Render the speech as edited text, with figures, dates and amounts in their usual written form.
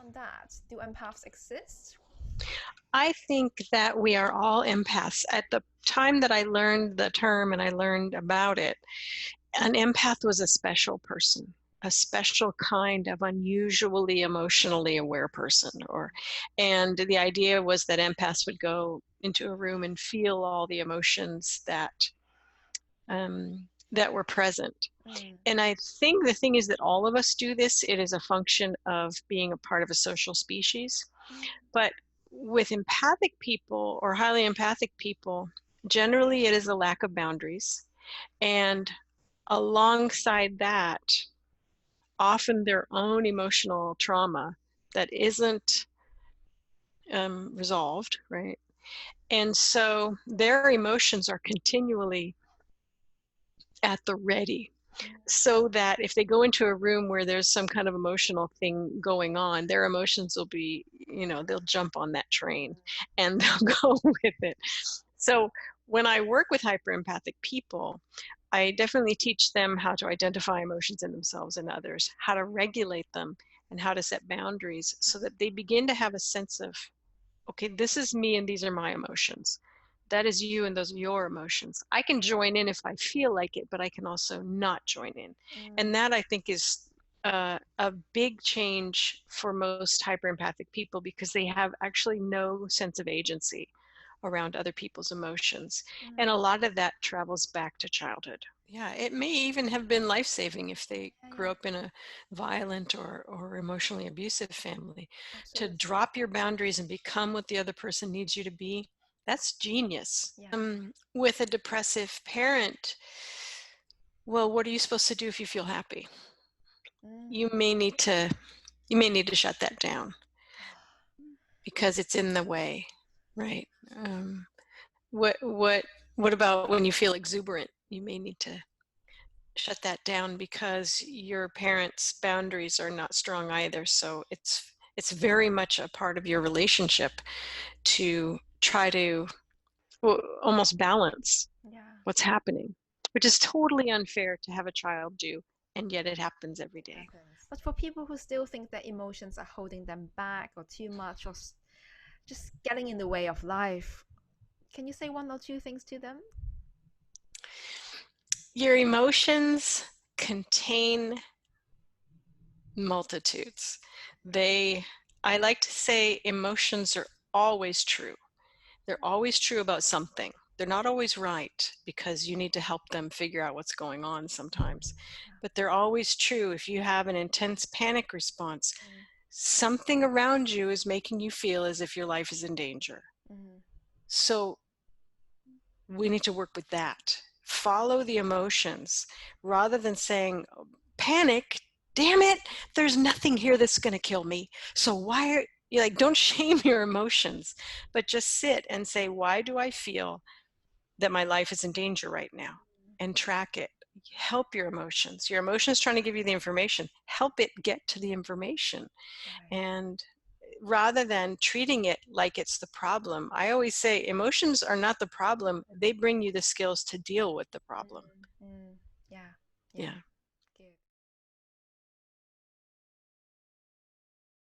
on that? Do empaths exist? I think that we are all empaths. At the time that I learned the term and I learned about it, an empath was a special person, a special kind of unusually emotionally aware person. And the idea was that empaths would go into a room and feel all the emotions that were present. And I think the thing is that all of us do this. It is a function of being a part of a social species. But with empathic people or highly empathic people, generally it is a lack of boundaries. And alongside that, often their own emotional trauma that isn't resolved, right? And so their emotions are continually at the ready, so that if they go into a room where there's some kind of emotional thing going on, their emotions will be, they'll jump on that train and they'll go with it. So when I work with hyperempathic people, I definitely teach them how to identify emotions in themselves and others, how to regulate them, and how to set boundaries so that they begin to have a sense of, okay, this is me and these are my emotions. That is you and those are your emotions. I can join in if I feel like it, but I can also not join in. And that, I think, is a big change for most hyperempathic people, because they have actually no sense of agency around other people's emotions. And a lot of that travels back to childhood. Yeah, it may even have been life-saving if they grew up in a violent or emotionally abusive family. Absolutely. To drop your boundaries and become what the other person needs you to be, that's genius. With a depressive parent, well, what are you supposed to do if you feel happy? You may need to shut that down because it's in the way, right? What about when you feel exuberant? You may need to shut that down because your parents' boundaries are not strong either. So it's very much a part of your relationship to try to almost balance what's happening, which is totally unfair to have a child do, and yet it happens every day. But for people who still think that emotions are holding them back or too much or just getting in the way of life, can you say one or two things to them? Your emotions contain multitudes. I like to say emotions are always true. They're always true about something. They're not always right, because you need to help them figure out what's going on sometimes. But they're always true. If you have an intense panic response, something around you is making you feel as if your life is in danger. So we need to work with that. Follow the emotions rather than saying, panic, damn it, there's nothing here that's going to kill me. So why are you don't shame your emotions, but just sit and say, why do I feel that my life is in danger right now? And track it. Help your emotions. Your emotions trying to give you the information. Help it get to the information. And rather than treating it like it's the problem, I always say emotions are not the problem. They bring you the skills to deal with the problem. Yeah. Yeah.